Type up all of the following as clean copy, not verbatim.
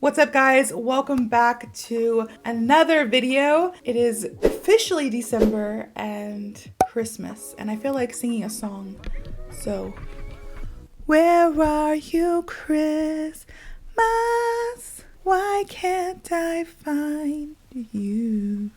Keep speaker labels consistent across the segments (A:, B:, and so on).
A: What's up, guys? Welcome back to another video. It is officially December and Christmas, and I feel like singing a song. So, where are you, Christmas? Why can't I find you?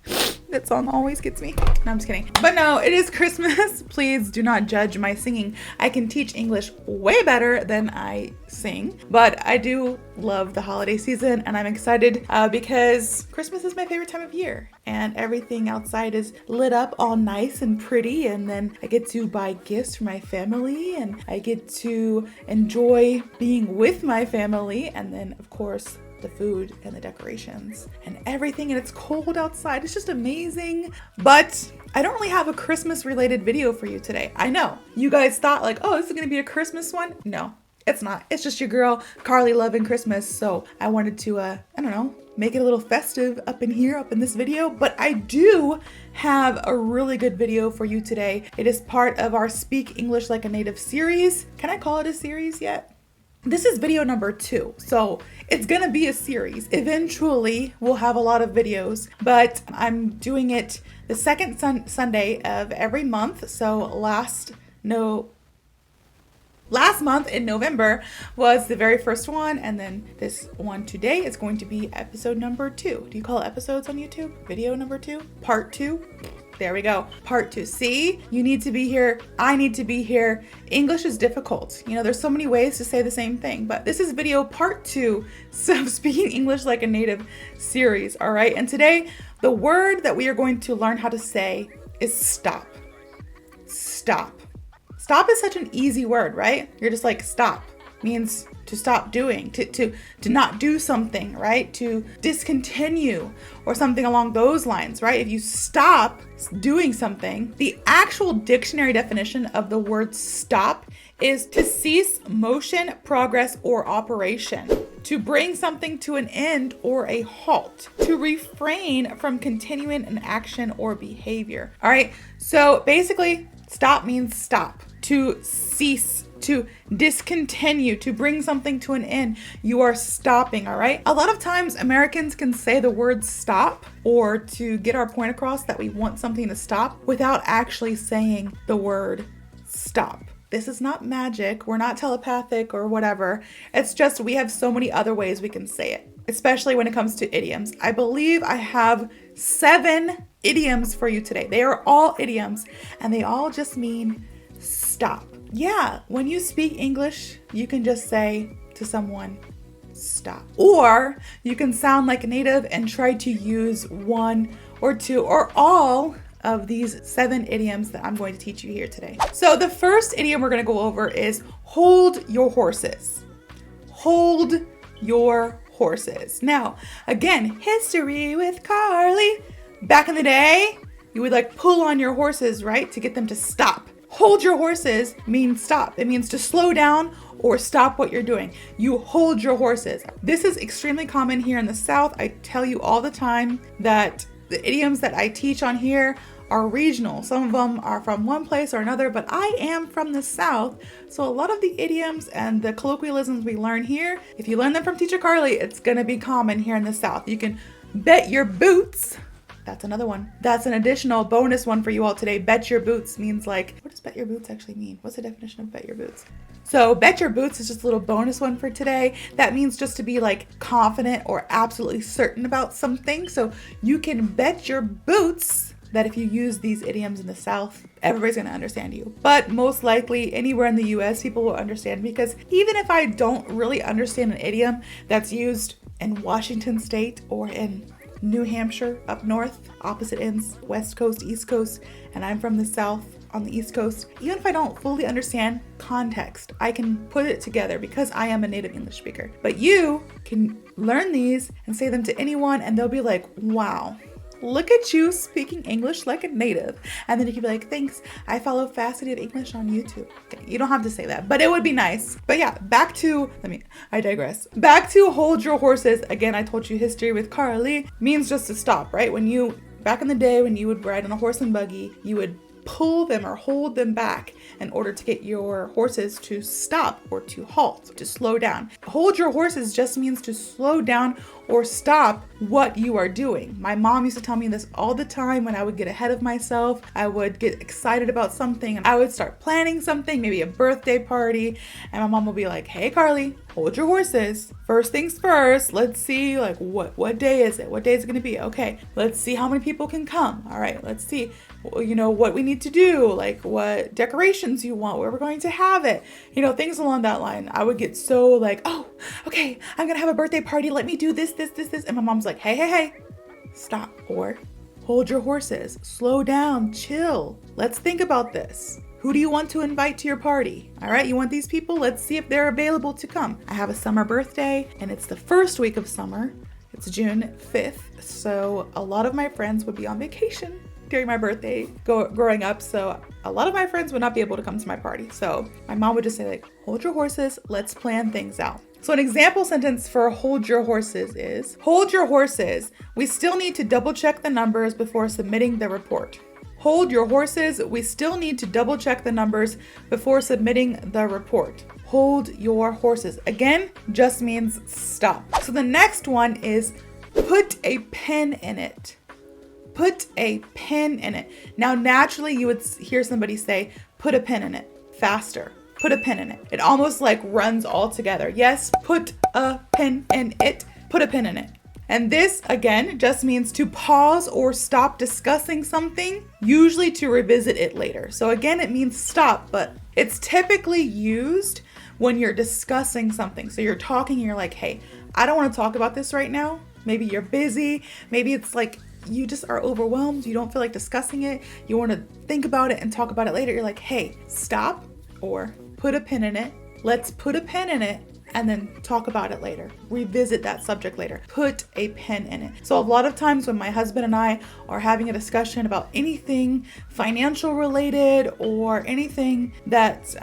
A: That song always gets me. No, I'm just kidding. But no, it is Christmas. Please do not judge my singing. I can teach English way better than I sing, but I do love the holiday season, and I'm excited because Christmas is my favorite time of year, and everything outside is lit up all nice and pretty, and then I get to buy gifts for my family, and I get to enjoy being with my family, and then of course the food and the decorations and everything, and it's cold outside. It's just amazing. But I don't really have a Christmas related video for you today. I know you guys thought like, oh, this is gonna be a Christmas one. No, it's not. It's just your girl Carly loving Christmas. So I wanted to I don't know, make it a little festive up in here, up in this video. But I do have a really good video for you today. It is part of our Speak English Like a Native series. Can I call it a series yet? This is video number 2, so it's gonna be a series. Eventually, we'll have a lot of videos, but I'm doing it the second Sunday of every month. So last month in November was the very first one, and then this one today is going to be episode number 2. Do you call it episodes on YouTube? Video number 2? Part 2? There we go. Part 2. See, you need to be here. I need to be here. English is difficult. You know, there's so many ways to say the same thing, but this is video part 2 of Speaking English Like a Native series. All right. And today, the word that we are going to learn how to say is stop. Stop. Stop is such an easy word, right? You're just like, stop means to stop doing, to not do something, right? To discontinue or something along those lines, right? If you stop doing something, the actual dictionary definition of the word stop is to cease motion, progress, or operation, to bring something to an end or a halt, to refrain from continuing an action or behavior. All right, so basically stop means stop, to cease, to discontinue, to bring something to an end. You are stopping, all right? A lot of times Americans can say the word stop or to get our point across that we want something to stop without actually saying the word stop. This is not magic. We're not telepathic or whatever. It's just we have so many other ways we can say it, especially when it comes to idioms. I believe I have 7 idioms for you today. They are all idioms, and they all just mean stop. Yeah, when you speak English, you can just say to someone, stop. Or you can sound like a native and try to use 1 or 2 or all of these 7 idioms that I'm going to teach you here today. So the first idiom we're going to go over is hold your horses. Hold your horses. Now, again, history with Carly. Back in the day, you would like pull on your horses, right, to get them to stop. Hold your horses means stop. It means to slow down or stop what you're doing. You hold your horses. This is extremely common here in the South. I tell you all the time that the idioms that I teach on here are regional. Some of them are from one place or another, but I am from the South. So a lot of the idioms and the colloquialisms we learn here, if you learn them from Teacher Carly, it's gonna be common here in the South. You can bet your boots. That's another one. That's an additional bonus one for you all today. Bet your boots means like, what does bet your boots actually mean? What's the definition of bet your boots? So bet your boots is just a little bonus one for today. That means just to be like confident or absolutely certain about something. So you can bet your boots that if you use these idioms in the South, everybody's going to understand you. But most likely anywhere in the US, people will understand, because even if I don't really understand an idiom that's used in Washington State or in New Hampshire up north, opposite ends, West Coast, East Coast, and I'm from the South on the East Coast, even if I don't fully understand context, I can put it together because I am a native English speaker. But you can learn these and say them to anyone, and they'll be like, wow, look at you speaking English like a native. And then you can be like, thanks, I follow FasciNATIVE English on YouTube. Okay, you don't have to say that, but it would be nice. But yeah, I digress. Back to hold your horses. Again, I told you history with Carly means just to stop, right? Back in the day when you would ride on a horse and buggy, you would pull them or hold them back in order to get your horses to stop or to halt, to slow down. Hold your horses just means to slow down or stop what you are doing. My mom used to tell me this all the time when I would get ahead of myself. I would get excited about something and I would start planning something, maybe a birthday party, and my mom would be like, hey Carly, hold your horses. First things first, let's see like what day is it? What day is it gonna be? Okay, let's see how many people can come. All right, let's see, what we need to do, like what decorations you want, where we're going to have it, things along that line. I would get so like, oh, okay, I'm gonna have a birthday party. Let me do this. And my mom's like, hey, stop, or hold your horses, slow down, chill. Let's think about this. Who do you want to invite to your party? All right, you want these people? Let's see if they're available to come. I have a summer birthday and it's the first week of summer. It's June 5th. So a lot of my friends would be on vacation during my birthday growing up. So a lot of my friends would not be able to come to my party. So my mom would just say like, hold your horses, let's plan things out. So an example sentence for hold your horses is, hold your horses, we still need to double check the numbers before submitting the report. Hold your horses, we still need to double check the numbers before submitting the report. Hold your horses. Again, just means stop. So the next one is put a pin in it. Put a pin in it. Now, naturally, you would hear somebody say, put a pin in it, faster. Put a pin in it. It almost like runs all together. Yes, put a pin in it. Put a pin in it. And this, again, just means to pause or stop discussing something, usually to revisit it later. So again, it means stop, but it's typically used when you're discussing something. So you're talking and you're like, hey, I don't want to talk about this right now. Maybe you're busy. Maybe it's like you just are overwhelmed. You don't feel like discussing it. You want to think about it and talk about it later. You're like, hey, stop or put a pin in it. Let's put a pin in it and then talk about it later. Revisit that subject later. Put a pin in it. So a lot of times when my husband and I are having a discussion about anything financial related or anything that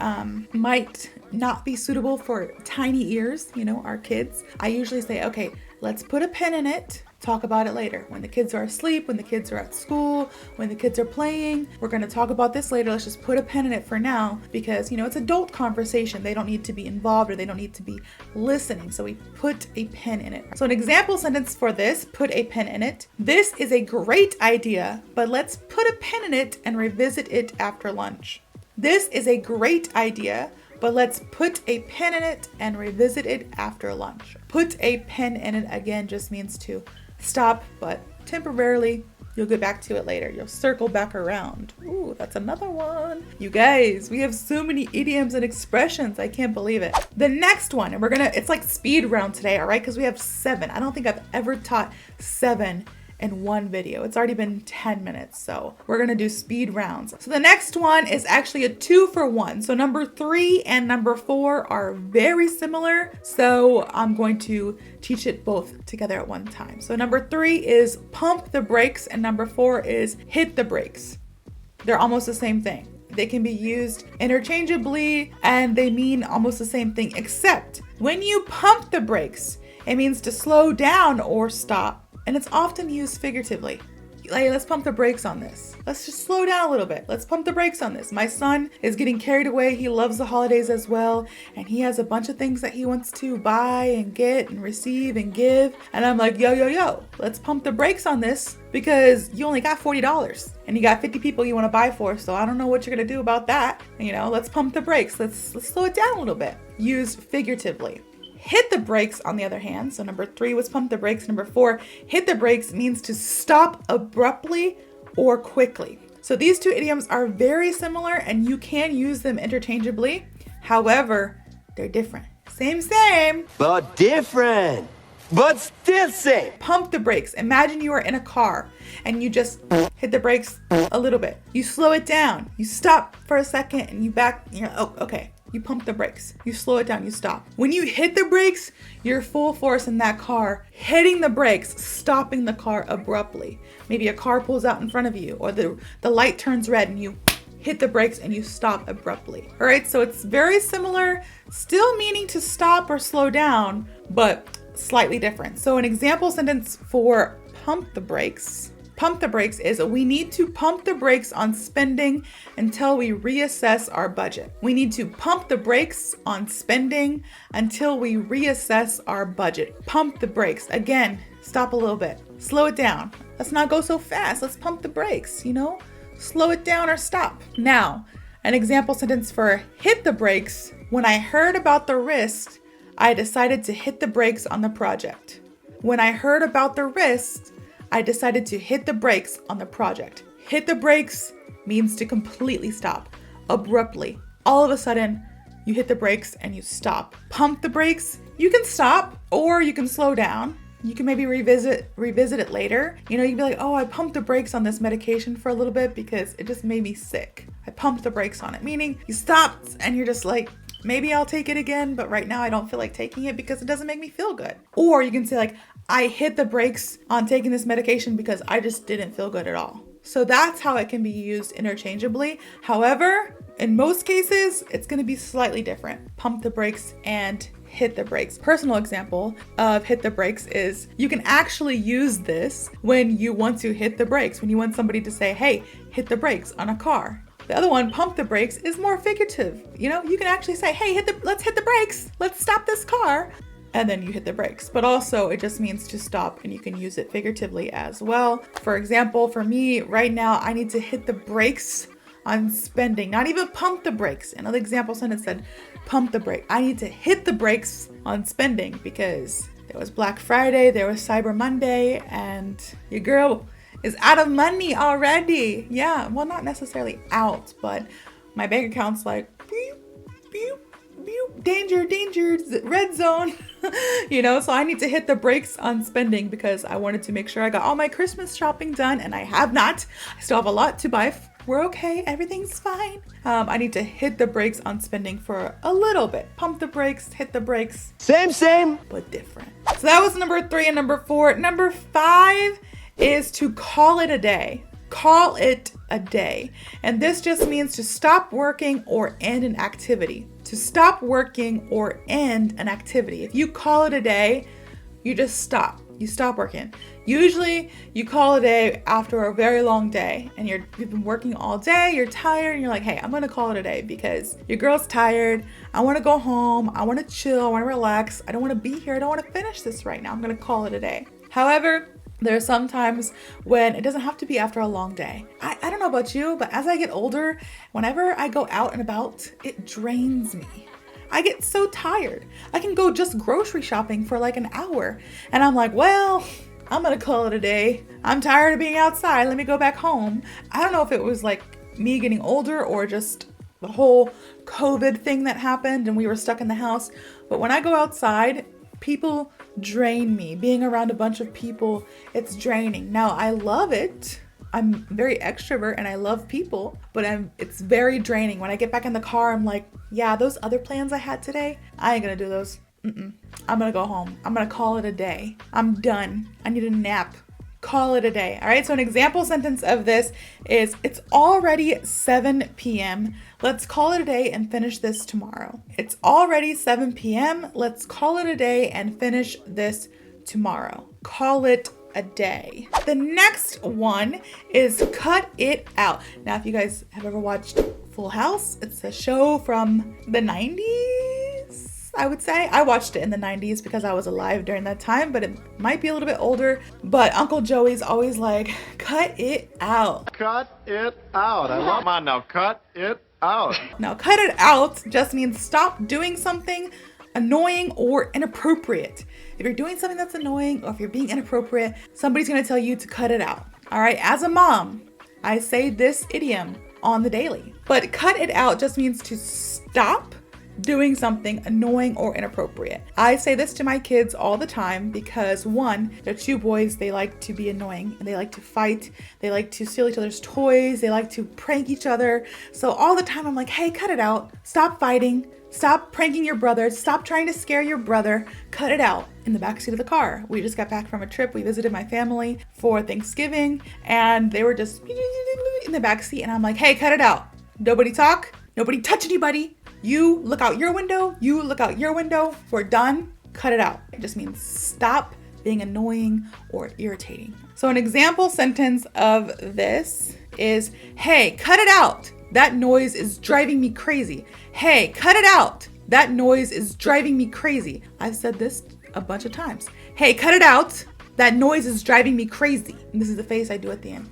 A: might not be suitable for tiny ears, our kids, I usually say, okay, let's put a pin in it. Talk about it later. When the kids are asleep, when the kids are at school, when the kids are playing, we're going to talk about this later. Let's just put a pin in it for now because, it's adult conversation. They don't need to be involved or they don't need to be listening. So we put a pin in it. So an example sentence for this, put a pin in it. This is a great idea, but let's put a pin in it and revisit it after lunch. This is a great idea, but let's put a pin in it and revisit it after lunch. Put a pin in it again just means to stop, but temporarily. You'll get back to it later. You'll circle back around. Ooh, that's another one. You guys, we have so many idioms and expressions. I can't believe it. The next one, and it's like speed round today, all right? Because we have 7. I don't think I've ever taught 7 in one video. It's already been 10 minutes, so we're gonna do speed rounds. So the next one is actually a 2-for-1. So number 3 and number 4 are very similar, so I'm going to teach it both together at one time. So number 3 is pump the brakes and number 4 is hit the brakes. They're almost the same thing. They can be used interchangeably and they mean almost the same thing, except when you pump the brakes, it means to slow down or stop. And it's often used figuratively. Like, let's pump the brakes on this. Let's just slow down a little bit. Let's pump the brakes on this. My son is getting carried away. He loves the holidays as well. And he has a bunch of things that he wants to buy and get and receive and give. And I'm like, yo, let's pump the brakes on this because you only got $40 and you got 50 people you want to buy for. So I don't know what you're going to do about that. Let's pump the brakes. Let's slow it down a little bit. Used figuratively. Hit the brakes, on the other hand, so number 3 was pump the brakes. Number 4, hit the brakes means to stop abruptly or quickly. So these two idioms are very similar and you can use them interchangeably. However, they're different. Same.
B: But different. But still same.
A: Pump the brakes. Imagine you are in a car and you just hit the brakes a little bit. You slow it down. You stop for a second and you back. Oh, okay. You pump the brakes, you slow it down, you stop. When you hit the brakes, you're full force in that car, hitting the brakes, stopping the car abruptly. Maybe a car pulls out in front of you or the light turns red and you hit the brakes and you stop abruptly. All right, so it's very similar, still meaning to stop or slow down, but slightly different. So an example sentence for pump the brakes Pump the brakes is we need to pump the brakes on spending until we reassess our budget. We need to pump the brakes on spending until we reassess our budget. Pump the brakes. Again, stop a little bit. Slow it down. Let's not go so fast. Let's pump the brakes, Slow it down or stop. Now, an example sentence for hit the brakes. When I heard about the risk, I decided to hit the brakes on the project. When I heard about the risk, I decided to hit the brakes on the project. Hit the brakes means to completely stop, abruptly. All of a sudden, you hit the brakes and you stop. Pump the brakes, you can stop or you can slow down. You can maybe revisit it later. You can be like, oh, I pumped the brakes on this medication for a little bit because it just made me sick. I pumped the brakes on it, meaning you stopped and you're just like, maybe I'll take it again, but right now I don't feel like taking it because it doesn't make me feel good. Or you can say like, I hit the brakes on taking this medication because I just didn't feel good at all. So that's how it can be used interchangeably. However, in most cases, it's going to be slightly different. Pump the brakes and hit the brakes. Personal example of hit the brakes is you can actually use this when you want to hit the brakes, when you want somebody to say, hey, hit the brakes on a car. The other one, pump the brakes, is more figurative. You can actually say, hey, let's hit the brakes. Let's stop this car. And then you hit the brakes. But also it just means to stop, and you can use it figuratively as well. For example, for me right now, I need to hit the brakes on spending, not even pump the brakes. Another example sentence said, pump the brake. I need to hit the brakes on spending because there was Black Friday, there was Cyber Monday, and your girl is out of money already. Yeah, well, not necessarily out, but my bank account's like, beep, beep, beep, danger, red zone. So I need to hit the brakes on spending because I wanted to make sure I got all my Christmas shopping done, and I have not. I still have a lot to buy. We're okay. Everything's fine. I need to hit the brakes on spending for a little bit. Pump the brakes, hit the brakes.
B: Same.
A: But different. So that was number 3 and number 4. Number 5 is to call it a day. Call it a day. And this just means to stop working or end an activity. To stop working or end an activity. If you call it a day, you just stop. You stop working. Usually you call a day after a very long day and you've been working all day, you're tired, and you're like, hey, I'm gonna call it a day because your girl's tired. I wanna go home. I wanna chill. I wanna relax. I don't wanna be here. I don't wanna finish this right now. I'm gonna call it a day. However, there are some times when it doesn't have to be after a long day. I don't know about you, but as I get older, whenever I go out and about, it drains me. I get so tired. I can go just grocery shopping for like an hour and I'm like, well, I'm gonna call it a day. I'm tired of being outside. Let me go back home. I don't know if it was like me getting older or just the whole COVID thing that happened and we were stuck in the house. But when I go outside, people drain me. Being around a bunch of people, it's draining. Now, I love it. I'm very extrovert and I love people, but it's very draining. When I get back in the car, I'm like, yeah, those other plans I had today, I ain't gonna do those. I'm gonna go home. I'm gonna call it a day. I'm done. I need a nap. Call it a day. All right. So an example sentence of this is, it's already 7 p.m. Let's call it a day and finish this tomorrow. It's already 7 p.m. Let's call it a day and finish this tomorrow. Call it a day. The next one is cut it out. Now, if you guys have ever watched Full House, it's a show from the 90s, I would say. I watched it in the 90s because I was alive during that time, but it might be a little bit older. But Uncle Joey's always like, cut it out.
C: Cut it out. Come on now, cut it out.
A: Now, cut it out just means stop doing something annoying or inappropriate. If you're doing something that's annoying or if you're being inappropriate, somebody's going to tell you to cut it out. All right. As a mom, I say this idiom on the daily, but cut it out just means to stop doing something annoying or inappropriate. I say this to my kids all the time because one, they're 2 boys. They like to be annoying and they like to fight. They like to steal each other's toys. They like to prank each other. So all the time I'm like, hey, cut it out. Stop fighting. Stop pranking your brother. Stop trying to scare your brother. Cut it out. In the backseat of the car. We just got back from a trip. We visited my family for Thanksgiving and they were just in the backseat and I'm like, hey, cut it out. Nobody talk. Nobody touch anybody. You look out your window. You look out your window. We're done. Cut it out. It just means stop being annoying or irritating. So an example sentence of this is, hey, cut it out. That noise is driving me crazy. Hey, cut it out. That noise is driving me crazy. I've said this a bunch of times. Hey, cut it out. That noise is driving me crazy. And this is the face I do at the end.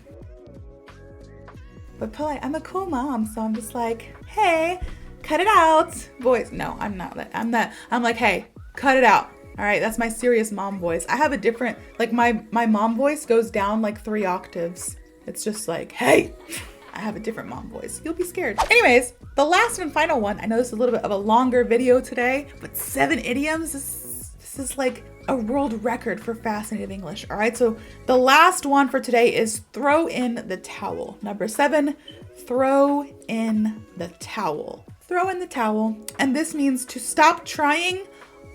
A: But polite, I'm a cool mom, so I'm just like, hey, cut it out. Boys, no, I'm not that. I'm like, hey, cut it out. All right, that's my serious mom voice. I have a different, like my mom voice goes down like 3 octaves. It's just like, hey. I have a different mom voice. You'll be scared. Anyways, the last and final one. I know this is a little bit of a longer video today, but 7 idioms. This is like a world record for FasciNATIVE English. All right, so the last one for today is throw in the towel. Number 7, throw in the towel. Throw in the towel. And this means to stop trying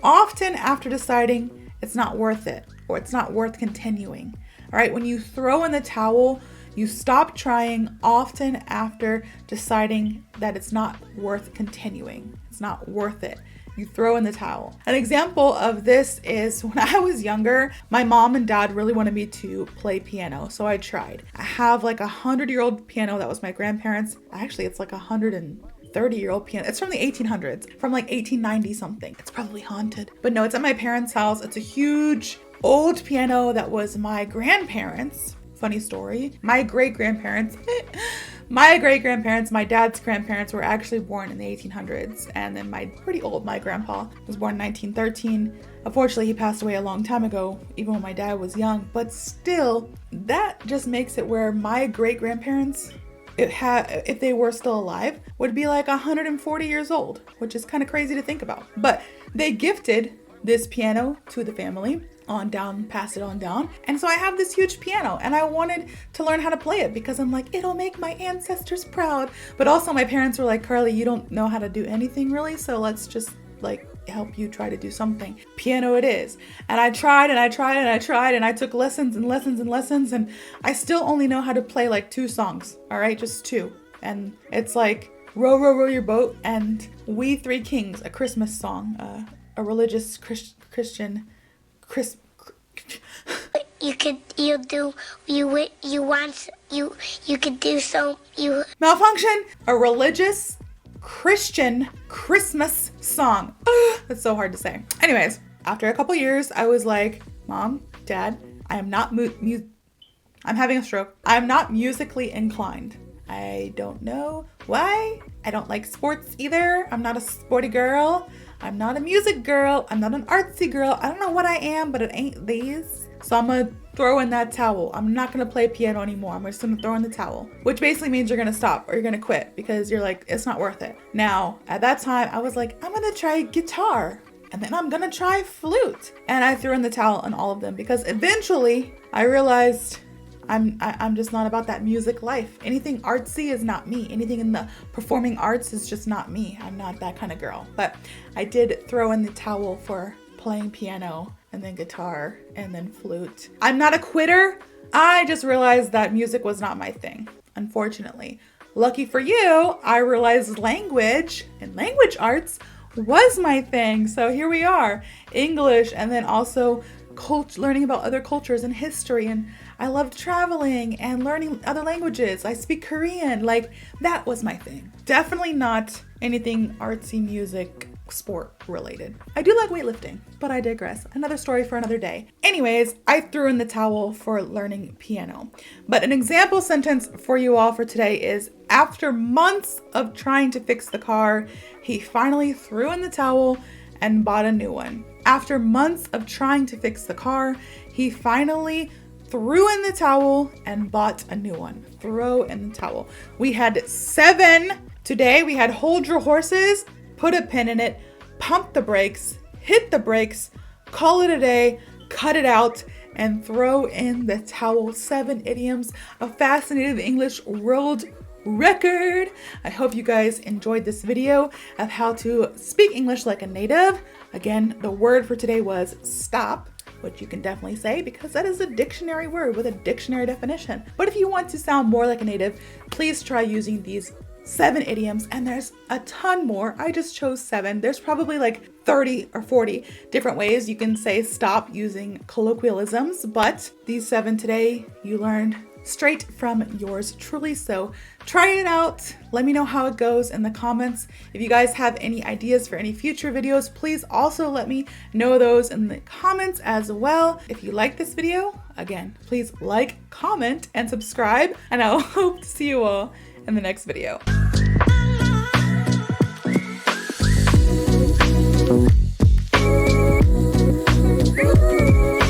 A: often after deciding it's not worth it or it's not worth continuing. All right, when you throw in the towel, you stop trying often after deciding that it's not worth continuing. It's not worth it. You throw in the towel. An example of this is when I was younger, my mom and dad really wanted me to play piano. So I tried. I have like 100-year-old piano that was my grandparents'. Actually, it's like 130-year-old piano. It's from the 1800s, from like 1890 something. It's probably haunted. But no, it's at my parents' house. It's a huge old piano that was my grandparents'. Funny story. My great-grandparents, my dad's grandparents were actually born in the 1800s. And then my grandpa was born in 1913. Unfortunately, he passed away a long time ago, even when my dad was young. But still, that just makes it where my great-grandparents, if they were still alive, would be like 140 years old, which is kind of crazy to think about. But they gifted this piano to the family on down, pass it on down. And so I have this huge piano and I wanted to learn how to play it because I'm like, it'll make my ancestors proud. But also my parents were like, Carly, you don't know how to do anything really, so let's just like help you try to do something. Piano it is. And I tried and I tried and I tried and I took lessons and lessons and lessons and I still only know how to play like 2 songs. All right, just 2. And it's like Row, Row, Row Your Boat and We Three Kings, a Christmas song, a religious Christian
D: You could do so.
A: Malfunction, a religious Christian Christmas song. That's so hard to say. Anyways, after a couple years, I was like, Mom, Dad, I'm having a stroke. I'm not musically inclined. I don't know why. I don't like sports either. I'm not a sporty girl. I'm not a music girl. I'm not an artsy girl. I don't know what I am, but it ain't these. So I'm gonna throw in that towel. I'm not gonna play piano anymore. I'm just gonna throw in the towel, which basically means you're gonna stop or you're gonna quit because you're like, it's not worth it. Now, at that time, I was like, I'm gonna try guitar and then I'm gonna try flute. And I threw in the towel on all of them because eventually I realized I'm just not about that music life. Anything artsy is not me. Anything in the performing arts is just not me. I'm not that kind of girl. But I did throw in the towel for playing piano and then guitar and then flute. I'm not a quitter. I just realized that music was not my thing, unfortunately. Lucky for you, I realized language and language arts was my thing. So here we are, English, and then also learning about other cultures and history. And I loved traveling and learning other languages. I speak Korean. Like, that was my thing. Definitely not anything artsy, music, sport related. I do like weightlifting, but I digress. Another story for another day. Anyways, I threw in the towel for learning piano. But an example sentence for you all for today is, after months of trying to fix the car, he finally threw in the towel and bought a new one. After months of trying to fix the car, he finally threw in the towel and bought a new one. Throw in the towel. We had 7 today. We had hold your horses, put a pin in it, pump the brakes, hit the brakes, call it a day, cut it out, and throw in the towel. 7 idioms of FasciNATIVE English world record. I hope you guys enjoyed this video of how to speak English like a native. Again, the word for today was stop, which you can definitely say because that is a dictionary word with a dictionary definition. But if you want to sound more like a native, please try using these 7 idioms, and there's a ton more. I just chose 7. There's probably like 30 or 40 different ways you can say stop using colloquialisms, but these 7 today you learned straight from yours truly. So try it out. Let me know how it goes in the comments. If you guys have any ideas for any future videos, please also let me know those in the comments as well. If you like this video, again, please like, comment, and subscribe, and I'll hope to see you all in the next video.